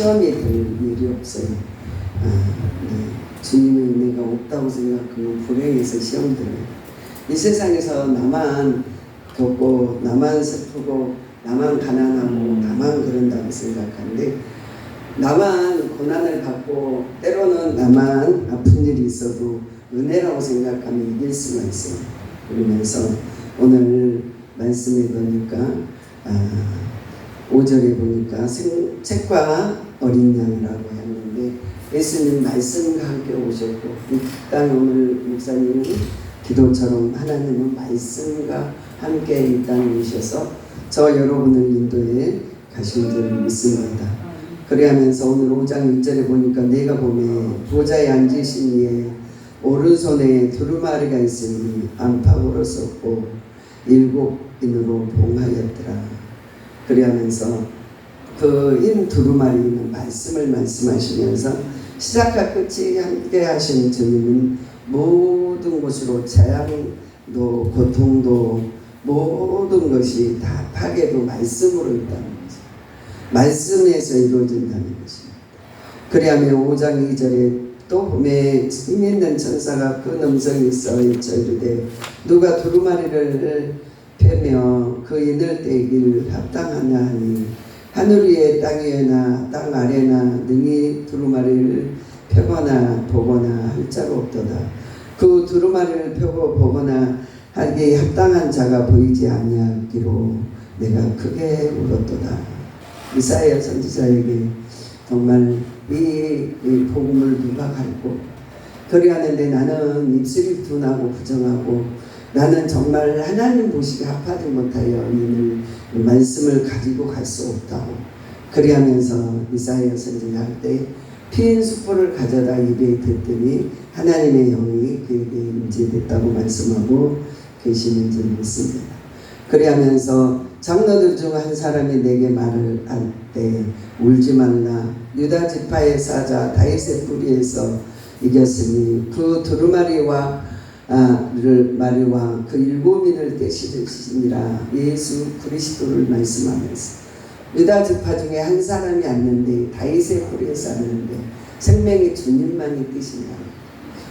시험이 될 일이 없어요. 주님의 은혜가 없다고 생각하면 불행해서 시험 들어요. 이 세상에서 나만 겪고 나만 슬프고 나만 가난하고 나만 그런다고 생각하는데, 나만 고난을 받고 때로는 나만 아픈 일이 있어도 은혜라고 생각하면 이길 수가 있어요. 그러면서 오늘 말씀에 보니까 5절에 보니까 책과 어린 양이라고 했는데, 예수님 말씀과 함께 오셨고, 이 땅 오늘 목사님은 기도처럼 하나님은 말씀과 함께 이 땅에 오셔서 저 여러분을 인도해 가신 줄 믿습니다. 그래하면서 오늘 5장 1절에 보니까 내가 보매 보좌에 앉으신 이에 오른손에 두루마리가 있으니 안팎으로 썼고 7인으로 봉하였더라. 그래하면서 그 흰 두루마리는 말씀을 말씀하시면서 시작과 끝이 함께 하신 주님은 모든 것으로 재앙도 고통도 모든 것이 다 파괴도 말씀으로 있다는 거죠. 말씀에서 이루어진다는 것입니다. 그래야면 5장 2절에 또 봄에 힘 있는 천사가 그 음성이 있어 이르되 누가 두루마리를 펴며 그 이늘 떼길 합당하냐 하니 하늘 위에 땅 위에나 땅 아래나 능히 두루마리를 펴거나 보거나 할 자가 없도다. 그 두루마리를 펴고 보거나 하기에 합당한 자가 보이지 아니하기로 내가 크게 울었도다. 이사야 선지자에게 정말 이 복음을 누가 갈고 그리하는데 나는 입술이 둔하고 부정하고 나는 정말 하나님 보시기 합하지 못하여 이 말씀을 가지고 갈 수 없다고. 그리하면서 이사야 선지자할 때 피인 숯불을 가져다 입에 댔더니 하나님의 영이 그에게 임재됐다고 말씀하고 계시는 줄 믿습니다. 그리하면서 장로들 중 한 사람이 내게 말을 할 때 울지 말라. 유다 지파의 사자 다윗의 뿌리에서 이겼으니 그 두루마리와 마리와 그 7인을 떼시리라. 예수 그리스도를 말씀하면서 유다 지파 중에 한 사람이 앉는데 다윗의 뿌리에서 앉는데 생명의 주님만이 뛰신다.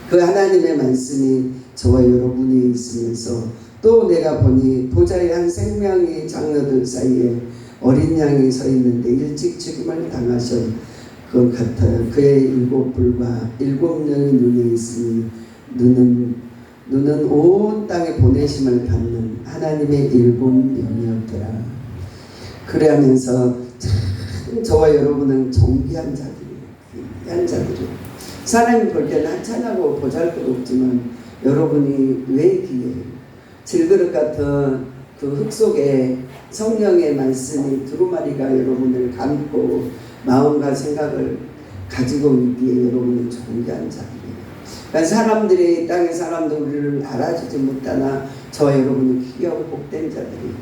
그 하나님의 말씀이 저와 여러분이 있으면서 또 내가 보니 보좌에 한 생명이 장로들 사이에 어린 양이 서 있는데 일찍 죽임을 당하신 것 같아요. 그의 7뿔과 7명의 눈이 있으니 눈은 온 땅에 보내심을 받는 하나님의 7명이었더라. 그래하면서 참 저와 여러분은 존귀한 자들이에요. 귀한 자들이에요. 사람이 볼 때는 하찮하고 보잘것없지만 여러분이 왜 귀해요? 질그릇 같은 그 흙 속에 성령의 말씀이 두루마리가 여러분을 감고 마음과 생각을 가지고 있기에 여러분은 존귀한 자들이에요. 그러니까 사람들이 땅의 사람들 우리를 알아주지 못하나 저 여러분은 귀하고 복된 자들이에요.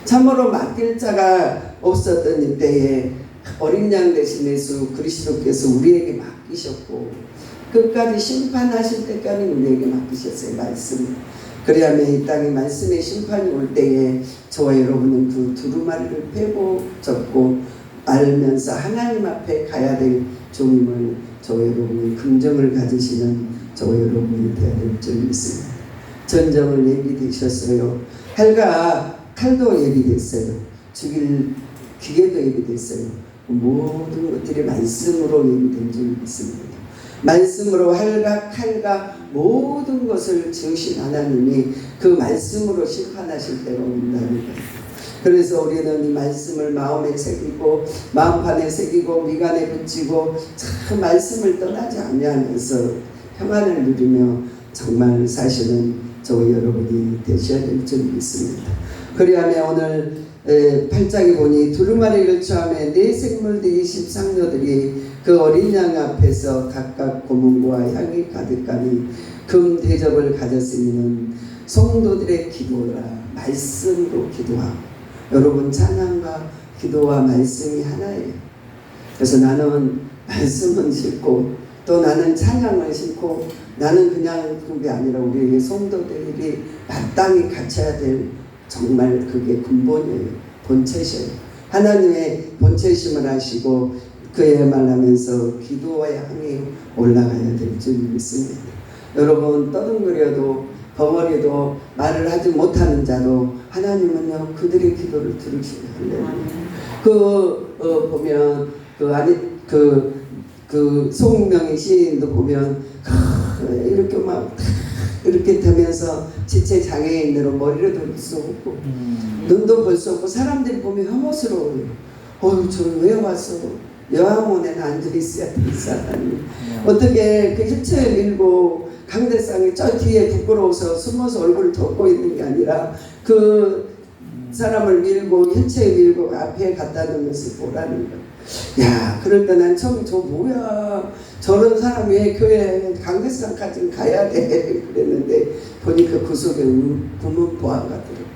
참으로 맡길 자가 없었던 이때에 어린 양 대신 예수 그리스도께서 우리에게 맡기셨고 끝까지 심판하실 때까지 우리에게 맡기셨어요. 말씀을. 그래야만 이 땅에 말씀의 심판이 올 때에 저와 여러분은 그 두루마리를 펴고 접고 알면서 하나님 앞에 가야 될 종임을 저와 여러분이 긍정을 가지시는 저와 여러분이 되어야 될 줄 믿습니다. 전정을 예비되셨어요. 칼도 예비됐어요. 죽일 기계도 예비됐어요. 모든 것들이 말씀으로 예비된 줄 믿습니다. 말씀으로 칼과 모든 것을 지으신 하나님이 그 말씀으로 심판하실 때가 온다는 거예요. 그래서 우리는 이 말씀을 마음에 새기고 마음판에 새기고 미간에 붙이고 참 말씀을 떠나지 아니하면서 평안을 누리며 정말 사실은 저와 여러분이 되셔야 될 줄 믿습니다. 그리하면 오늘 8장에 보니 두루마리를 취하며 네 생물들이 13녀들이 그 어린 양 앞에서 각각 고문과 향이 가득하니 금 대접을 가졌으면 성도들의 기도라. 말씀으로 기도하고 여러분 찬양과 기도와 말씀이 하나예요. 그래서 나는 말씀은 싫고 또 나는 찬양을 싫고 나는 그냥 그게 아니라 우리 성도들이 마땅히 갖춰야 될 정말 그게 근본이에요. 본체셔요. 하나님의 본체심을 하시고 그에 말하면서 기도의 향이 올라가야 될 줄 믿습니다. 여러분 떠듬거려도 벙어리도 말을 하지 못하는 자도 하나님은요 그들의 기도를 들으시는 보면 송명의 시인도 보면 이렇게 막 이렇게 되면서 지체 장애인으로 머리를 돌 수 없고 눈도 볼 수 없고 사람들이 보면 혐오스러워요. 저는 왜 왔어? 여왕원에는 앉아 있어야 될 사람이 어떻게 그 휠체어 밀고 강대상이 저 뒤에 부끄러워서 숨어서 얼굴을 덮고 있는 게 아니라 그 사람을 밀고 휠체어 밀고 앞에 갖다 놓은 것을 보라는 거예요. 야, 그럴 때 난 처음 저 뭐야 저런 사람이 왜 교회 강대상까지 가야 돼 그랬는데 보니까 그 속에 부문 보안 같더라고요.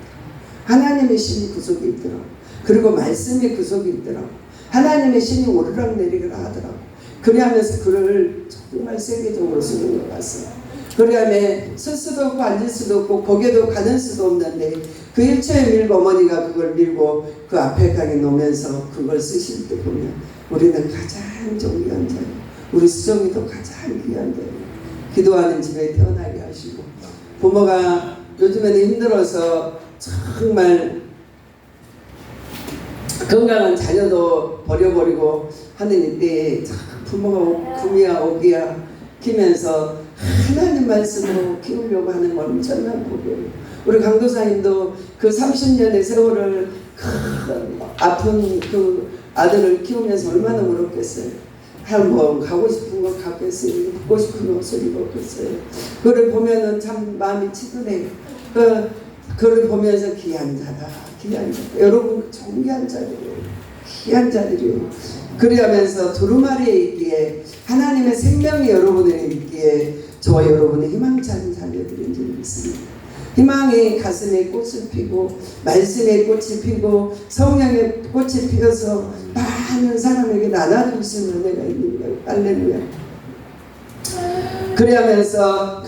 하나님의 신이 그 속에 있더라고요. 그리고 말씀이 그 속에 있더라고요. 하나님의 신이 오르락내리락 하더라고요. 그러면서 그를 정말 세계적으로 쓰는 것 같아요. 그러면 쓸 수도 없고 앉을 수도 없고 고개도 가는 수도 없는데 그 휠체어 밀고 어머니가 그걸 밀고 그 앞에 가게 놓으면서 그걸 쓰실 때 보면 우리는 가장 존귀한 자예요. 우리 수정이도 가장 귀한 자예요. 기도하는 집에 태어나게 하시고 부모가 요즘에는 힘들어서 정말 건강한 자녀도 버려버리고 하는 이때에 부모가 금이야 오기야 키면서 하나님 말씀으로 키우려고 하는 엄청난 복이에요. 우리 강도사님도 그 30년의 세월을 아픈 그 아들을 키우면서 얼마나 울었겠어요. 한번 가고 싶은 거 갔겠어요. 입고 싶은 옷을 입었겠어요. 그걸 보면은 참 마음이 치근해요. 그걸 보면서 귀한 자다. 귀한 자다. 여러분 존귀한 자들이에요. 귀한 자들이에요. 그러면서 두루마리에 있기에 하나님의 생명이 여러분에게 있기에 저와 여러분의 희망찬 자녀들인 줄 믿습니다. 희망의 가슴에 꽃을 피고 말씀의 꽃이 피고 성령의 꽃이 피어서 많은 사람에게 나눠줄 수 있는 은혜가 있는 거예요. 할렐루야. 그리하면서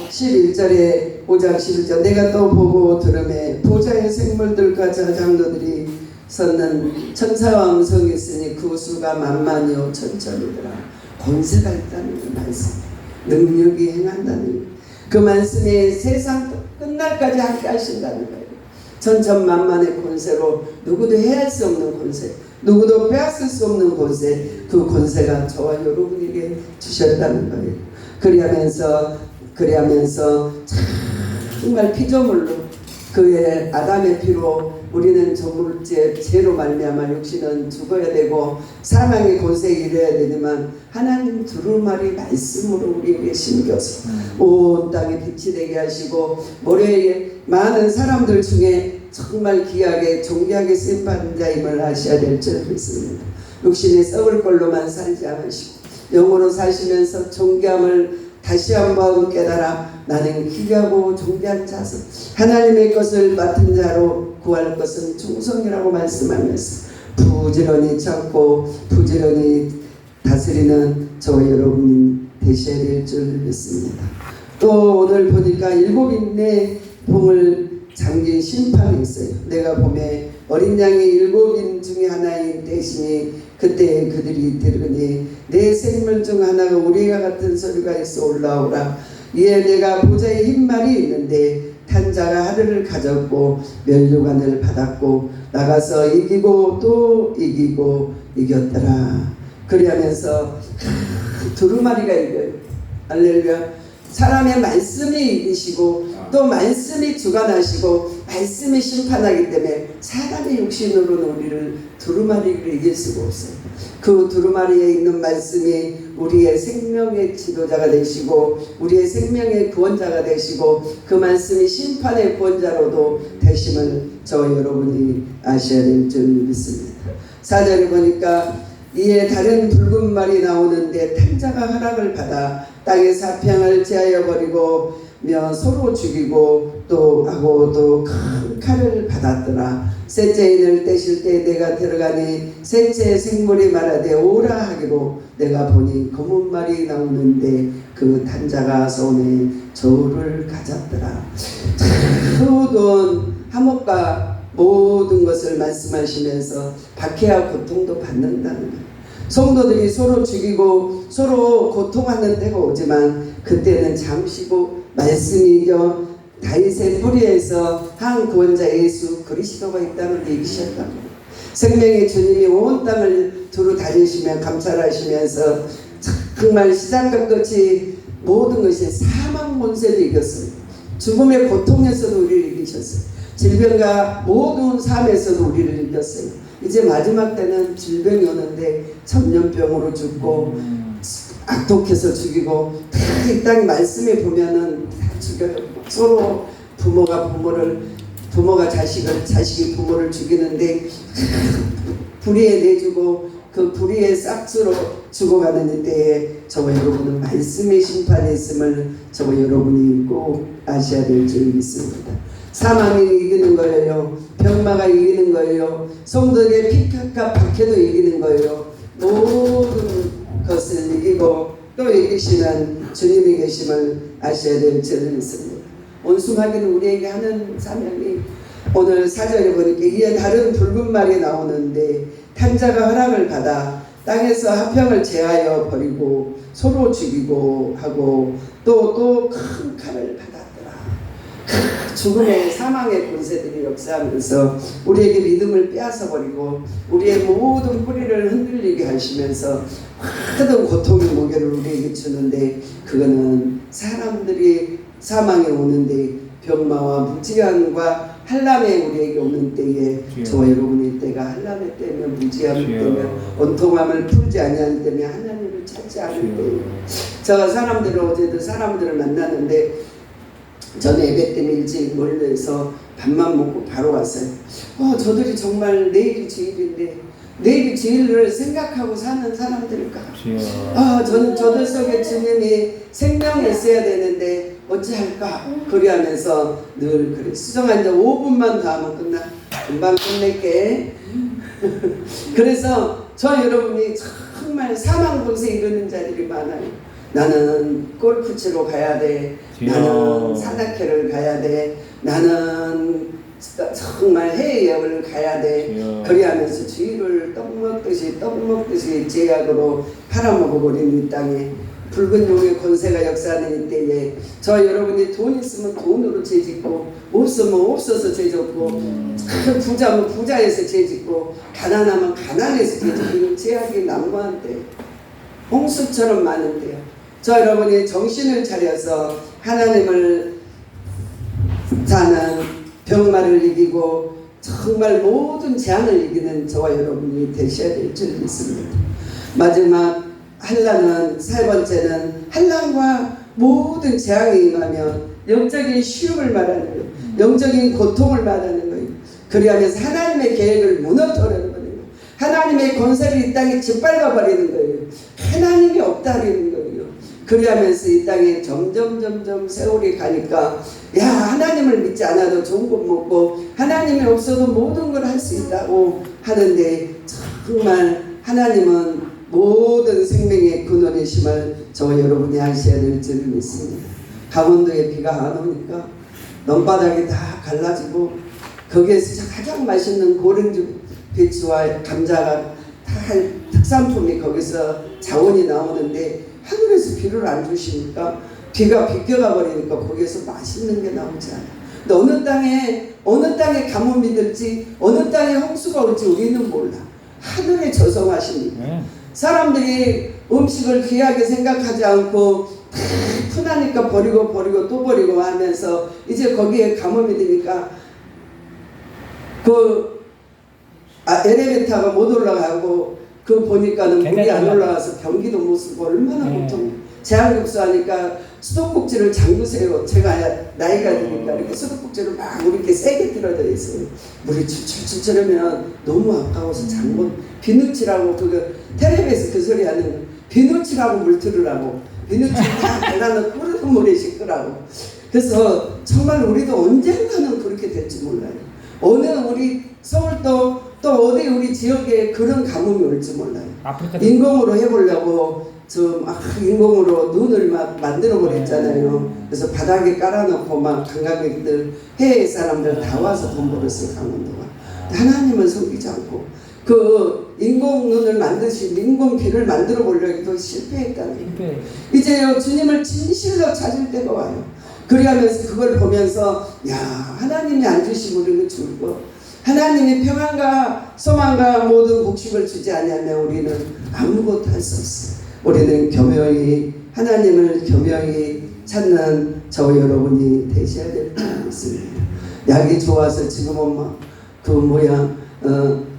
11절에 5장 11절 내가 또 보고 들음에 보좌의 생물들과 저 장로들이 섰는 천사와 음성이 있으니 그 수가 만만이요 천천이더라. 권세가 있다는 그 말씀, 능력이 행한다는 그 말씀이 세상 끝날까지 함께 하신다는 거예요. 천천만만의 권세로 누구도 해할 수 없는 권세, 누구도 빼앗을 수 없는 권세, 그 권세가 저와 여러분에게 주셨다는 거예요. 그리하면서 정말 피조물로 그의 아담의 피로 우리는 죄로 말미암아 육신은 죽어야 되고 사망의 권세에 이르러야 되지만 하나님 두루마리 말씀으로 우리에게 심겨서 온 땅에 빛이 되게 하시고 모래에 많은 사람들 중에 정말 귀하게 존귀하게 쓰임받은 자임을 아셔야 될 줄 믿습니다. 육신이 썩을 걸로만 살지 않으시고 영으로 사시면서 존귀함을 다시 한번 깨달아 나는 귀하고 존귀한 자서 하나님의 것을 맡은 자로 구할 것은 충성이라고 말씀하면서 부지런히 참고 부지런히 다스리는 저와 여러분이 되셔야 될 줄 믿습니다. 또 오늘 보니까 7인의 봉을 잠긴 심판이 있어요. 내가 봄에 어린 양의 7인 중에 하나인 대신이 그때 그들이 들으니 내 생물 중 하나가 우리와 같은 소리가 있어 올라오라. 이에 내가 보좌에 흰 말이 있는데 탄 자가 하늘을 가졌고 면류관을 받았고 나가서 이기고 또 이기고 이겼더라. 그리하면서 두루마리가 이겨요. 할렐루야. 사람의 말씀이 이기시고 또 말씀이 주관하시고 말씀이 심판하기 때문에 사람의 육신으로는 우리를 두루마리를 이길 수가 없어요. 그 두루마리에 있는 말씀이 우리의 생명의 지도자가 되시고 우리의 생명의 구원자가 되시고 그 말씀이 심판의 구원자로도 되심을 저와 여러분이 아셔야 될 줄 믿습니다. 4절에 보니까 이에 다른 붉은 말이 나오는데 탄자가 허락을 받아 땅의 사평을 제하여 버리고 서로 죽이고 또 하고 또 큰 칼을 받았더라. 셋째 인을 떼실 때 내가 들어가니 셋째 생물이 말하되 오라 하기로 내가 보니 검은 말이 나오는데 그 탄자가 손에 저울을 가졌더라. 모든 화목과 모든 것을 말씀하시면서 박해와 고통도 받는다는 거예요. 성도들이 서로 죽이고 서로 고통하는 때가 오지만 그때는 잠시고 말씀이 이겨 다윗의 뿌리에서 한 구원자 예수 그리스도가 이 땅을 이기셨다고. 생명의 주님이 온 땅을 두루 다니시며 감찰하시면서 정말 시작과 끝이 모든 것이 사망 권세도 이겼어요. 죽음의 고통에서도 우리를 이기셨어요. 질병과 모든 삶에서도 우리를 이겼어요. 이제 마지막 때는 질병이 오는데 천년병으로 죽고 악독해서 죽이고 다 이 땅 말씀에 보면은 다 죽여요. 서로 부모가 자식을, 자식이 부모를 죽이는데 불의에 내주고 그 불의의 싹스로 죽어가는 때에 저와 여러분은 말씀의 심판이 있음을 저와 여러분이 꼭 아셔야 될 줄 믿습니다. 사망이 이기는 거예요. 병마가 이기는 거예요. 성도들의 피값과 박해도 이기는 거예요. 모든 것을 이기고 또 이기시는 주님이 계심을 아셔야 될 줄 믿습니다. 온순하기는 우리에게 하는 사명이 오늘 사절에 보니까 이에 다른 붉은 말이 나오는데 탄자가 허락을 받아 땅에서 화평을 제하여 버리고 서로 죽이고 하고 또 큰 칼을 받았더라. 죽음의 사망의 권세들이 역사하면서 우리에게 믿음을 빼앗아 버리고 우리의 모든 뿌리를 흔들리게 하시면서 큰 고통의 무게를 우리에게 주는데 그거는 사람들이 사망에 오는데 병마와 무지함과 한란에 우리에게 오는 때에 저와 여러분의 때가 한란의 때면 무지함의 때면 원통함을 풀지 아니하는 때면 하나님을 찾지 않을 때에 제가 어제도 사람들을 만났는데 저는 예배 때문에 일찍 멀리서 밥만 먹고 바로 왔어요. 저들이 정말 내일이 주일인데 내일이 주일을 생각하고 사는 사람들일까? 저들 속에 주님이 생명이 있어야 되는데 어찌할까? 그리하면서 늘 그래. 수정한 지 5분만 더 하면 끝나. 금방 끝낼게. 그래서 저 여러분이 정말 사망 곳에 이르는 자들이 많아요. 나는 골프 치러 가야 돼. 나는 산악회를 가야 돼. 나는 정말 해외여행을 가야 돼. 그리하면서 주일을 떡 먹듯이 제약으로 팔아먹어버린 이 땅에 붉은 용의 권세가 역사하는 이때에 저 여러분이 돈 있으면 돈으로 죄짓고 없으면 없어서 죄짓고 부자면 부자에서 죄짓고 가난하면 가난해서 죄짓고 제약이 난무한데 홍수처럼 많은데요. 저 여러분이 정신을 차려서 하나님을 사는 병마를 이기고 정말 모든 재앙을 이기는 저와 여러분이 되셔야 될 줄 믿습니다. 마지막 한란은 세 번째는 한란과 모든 재앙이 임하면 영적인 쉬움을 말하는 거예요. 영적인 고통을 말하는 거예요. 그리하면서 하나님의 계획을 무너뜨리는 거예요. 하나님의 권세를 이 땅에 짓밟아 버리는 거예요. 하나님이 없다는 거예요. 그리하면서 이 땅에 점점 세월이 가니까 하나님을 믿지 않아도 좋은 것 먹고 하나님이 없어도 모든 걸 할 수 있다고 하는데 정말 하나님은 모든 생명의 근원이심을 저와 여러분이 아셔야 될 줄 믿습니다. 강원도에 비가 안 오니까 논바닥이 다 갈라지고 거기에서 가장 맛있는 고랭주 배추와 감자가 다 특산품이 거기서 자원이 나오는데 하늘에서 비를 안 주시니까 비가 비껴가 버리니까 거기에서 맛있는 게 나오지 않아요. 근데 어느 땅에 가뭄이 들지 어느 땅에 홍수가 올지 우리는 몰라. 하늘에 저성하시니까 사람들이 음식을 귀하게 생각하지 않고 푼하니까 버리고 또 버리고 하면서 이제 거기에 가뭄이 되니까 엘리베이터가 못 올라가고 보니까는 물이 안 올라가서 변기도 못 쓰고 얼마나 고통. 제한급수하니까 수도꼭지를 잠그세요. 제가 나이가 드니까 이렇게 수도꼭지를 막 이렇게 세게 틀어져 있어요. 물이 출출출 흐르면 너무 아까워서 잠궈. 비누칠하고 텔레비에서 그 소리 하는 거. 비누칠하고 물 틀으라고. 비누칠 다 발라놓고 흐르는 물에 씻으라고. 그래서 정말 우리도 언젠가는 그렇게 될지 몰라요. 어느 우리 서울도 또 어디 우리 지역에 그런 가뭄이 올지 몰라요. 인공으로 해보려고 인공으로 눈을 막 만들어 버렸잖아요. 그래서 바닥에 깔아놓고 막 관광객들 해외 사람들 다 와서 돈 벌었어요. 강원도가. 하나님은 섬기지 않고 그 인공눈을 만드신 인공귀를 만들어 보려고 해도 실패했다는 거예요. 이제요 주님을 진실로 찾을 때가 와요. 그리하면서 그걸 보면서 야 하나님이 안 주시고 우리는 줄고 하나님이 평안과 소망과 모든 복식을 주지 않으면 우리는 아무것도 할 수 없어요. 우리는 교묘히 하나님을 교묘히 찾는 저와 여러분이 되셔야 될 줄 믿습니다. 약이 좋아서 지금은 막 그 뭐야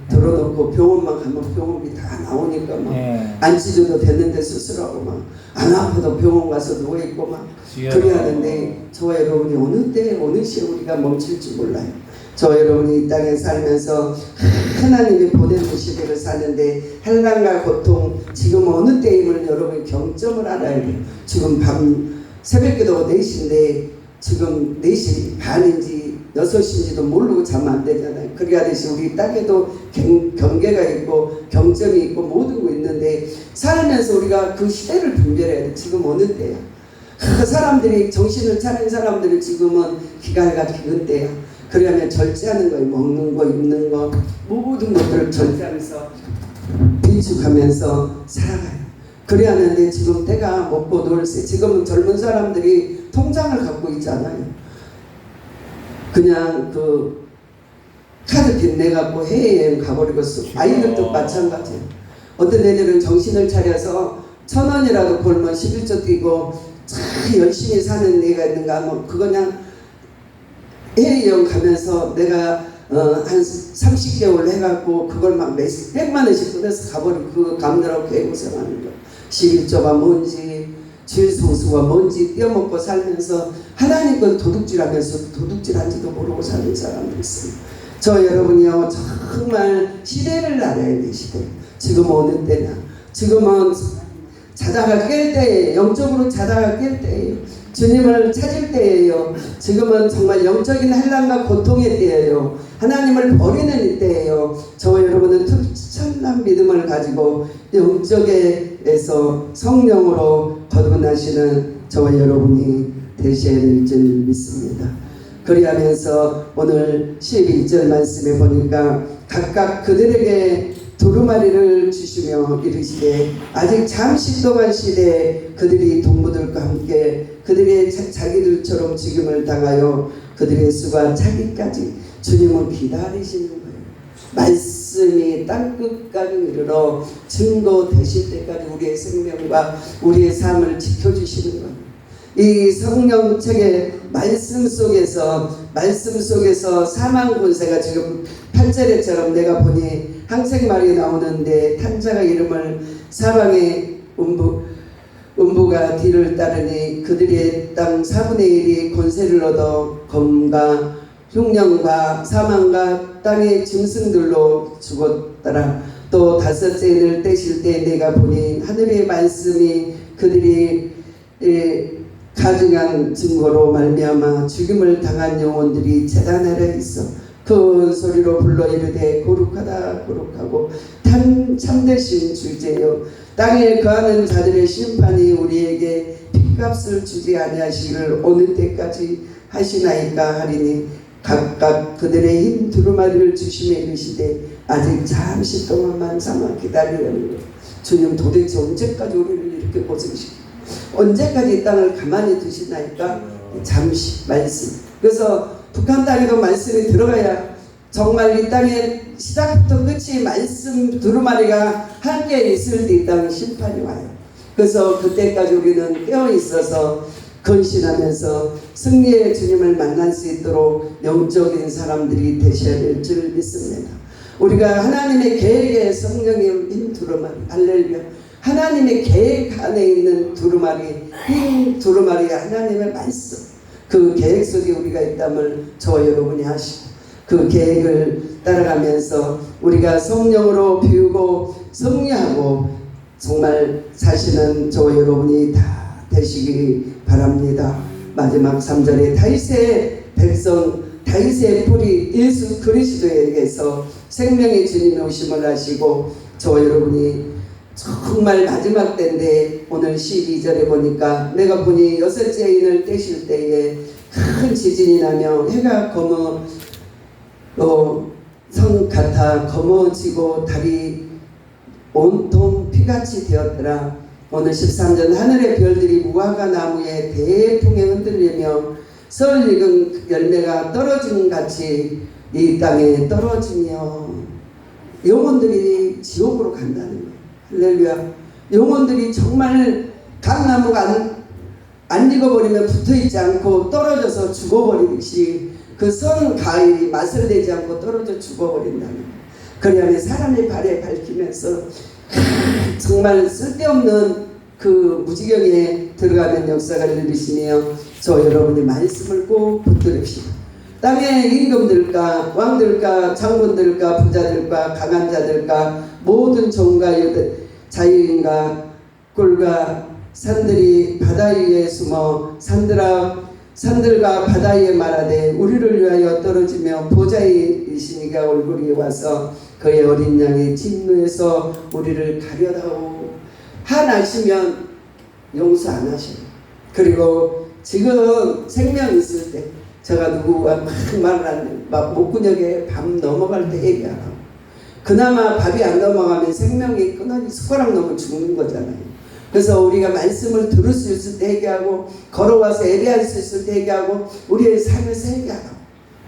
들어놓고 병원만 가면 병원비 다 나오니까 막 안 찢어도 되는데 수술하고 막 안 아파도 병원 가서 누워있고 막 그래야 하는데 저와 여러분이 어느 때 어느 시에 우리가 멈출지 몰라요. 저와 여러분이 이 땅에 살면서 하나님이 보내는 시대를 사는데 한란과 고통 지금 어느 때임을 여러분이 경점을 알아야 돼요. 지금 밤 새벽기도 4시인데 지금 4시 반인지 6시인지도 모르고 자면 안 되잖아요. 그래야듯이 우리 땅에도 경계가 있고 경점이 있고 모든 거 있는데 살면서 우리가 그 시대를 분별해야 돼. 지금 어느 때야. 그 사람들이 정신을 차린 사람들이 지금은 기갈과 기근 때야. 그러면 절제하는 거예요. 먹는 거 입는 거 모든 것들을 절제하면서 비축하면서 살아가요. 그래야 하는데 지금 때가 먹고 놀세. 지금은 젊은 사람들이 통장을 갖고 있잖아요. 그냥 그 카드 빚내갖고 해외여행 가버리겠어. 아이들도 마찬가지예요. 어떤 애들은 정신을 차려서 1,000원이라도 벌면 11조 뛰고 참 열심히 사는 애가 있는가 하면 그거 그냥 해외여행 가면서 내가 한 30개월 해갖고 그걸 막 몇백만 원씩 끊어서 가버리고 그 감느라고 개고생하는 거. 11조가 뭔지 주일성수가 뭔지 떼어먹고 살면서 하나님 건 도둑질하면서 도둑질한지도 모르고 사는 사람도 있습니다. 저 여러분이요 정말 시대를 알아야 돼. 시대. 지금 어느 때냐. 지금은 자다가 깰 때예요. 영적으로 자다가 깰 때예요. 주님을 찾을 때예요. 지금은 정말 영적인 한란과 고통의 때예요. 하나님을 버리는 때예요. 저와 여러분은 철저한 믿음을 가지고 영적에서 성령으로 거듭나시는 저와 여러분이 되셔야 될 줄 믿습니다. 그리하면서 오늘 12절 말씀에 보니까 각각 그들에게 두루마리를 주시며 이르시되 아직 잠시 동안 시대에 그들이 동무들과 함께 그들의 자기들처럼 죽임을 당하여 그들의 수가 차기까지 주님은 기다리시는 거예요. 말씀이 땅끝까지 이르러 증거되실 때까지 우리의 생명과 우리의 삶을 지켜주시는 거예요. 이 성령책의 말씀 속에서 사망 권세가 지금 8절에처럼 내가 보니 항생말이 나오는데 탄자가 이름을 사방의 음부가 뒤를 따르니 그들의 땅 4분의 1이 권세를 얻어 검과 흉년과 사망과 땅의 짐승들로 죽었더라. 또 다섯째 인을 떼실 때 내가 보니 하늘의 말씀이 그들이 가증한 증거로 말미암아 죽임을 당한 영혼들이 제단 아래 있어 그 소리로 불러 이르되 거룩하다 거룩하고 참되신 주제여 땅에 거하는 자들의 심판이 우리에게 핏값을 주지 아니하시기를 어느 때까지 하시나이까 하리니 각각 그들의 힘 두루마리를 주시며 이르시되 아직 잠시 동안만 삼아 기다리려는 것. 주님 도대체 언제까지 우리를 이렇게 고생시키고 언제까지 이 땅을 가만히 두시나이까? 잠시 말씀. 그래서 북한 땅에도 말씀이 들어가야 정말 이 땅에 시작부터 끝이 말씀 두루마리가 함께 있을 때 이 땅에 심판이 와요. 그래서 그때까지 우리는 깨어 있어서 건신하면서 승리의 주님을 만날 수 있도록 영적인 사람들이 되셔야 될 줄 믿습니다. 우리가 하나님의 계획에 성령의 힘 두루마리 할렐루야. 하나님의 계획 안에 있는 두루마리 힘 두루마리 하나님의 말씀 그 계획 속에 우리가 있담을 저와 여러분이 아시고 그 계획을 따라가면서 우리가 성령으로 비우고 승리하고 정말 사시는 저와 여러분이 다 되시기 바랍니다. 마지막 3절에 다윗의 백성 다윗의 뿌리 예수 그리스도에게서 생명의 주님이 오심을 하시고 저와 여러분이 정말 마지막 때인데 오늘 12절에 보니까 내가 보니 여섯째 인을 떼실 때에 큰 지진이 나며 해가 성 같아 검어지고 달이 온통 피같이 되었더라. 오늘 13절 하늘의 별들이 무화과 나무에 대풍에 흔들리며 썰 익은 열매가 떨어진 같이 이 땅에 떨어지며 영혼들이 지옥으로 간다는 거예요. 할렐루야. 영혼들이 정말 감나무가 안 익어버리면 붙어있지 않고 떨어져서 죽어버리듯이 그 선 과일이 맛을 내지 않고 떨어져 죽어버린다는 거예요. 그러면 사람의 발에 밟히면서 정말 쓸데없는 그 무지경에 들어가는 역사가 일으키시며 저 여러분의 말씀을 꼭 붙들읍시다. 땅의 임금들과 왕들과 장군들과 부자들과 강한 자들과 모든 종과 자유인과 꿀과 산들이 바다 위에 숨어 산들과 바다 위에 말하되 우리를 위하여 떨어지며 보좌이시니가 얼굴이 와서 그의 어린 양의 진노에서 우리를 가려다오. 화나시면 용서 안 하셔요. 그리고 지금 생명 있을 때 제가 누구가 막 말을 하는데 막 목구멍에 밥 넘어갈 때 얘기하라고. 그나마 밥이 안 넘어가면 생명이 끊어지 숟가락 넘어 죽는 거잖아요. 그래서 우리가 말씀을 들을 수 있을 때 얘기하고 걸어와서 예배할 수 있을 때 얘기하고 우리의 삶에서 얘기하라고.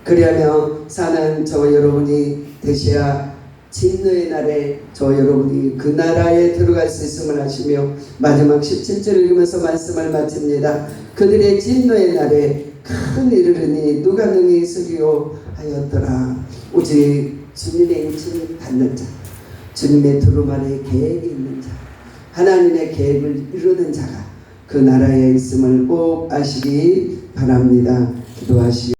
그러면 사는 저 여러분이 되셔야 진노의 날에 저 여러분이 그 나라에 들어갈 수 있음을 아시며 마지막 17절 읽으면서 말씀을 마칩니다. 그들의 진노의 날에 큰 일을 하니 누가 능히 있으리요 하였더라. 오직 주님의 인칭을 받는 자, 주님의 두루마리에 계획이 있는 자, 하나님의 계획을 이루는 자가 그 나라에 있음을 꼭 아시기 바랍니다. 기도하시오.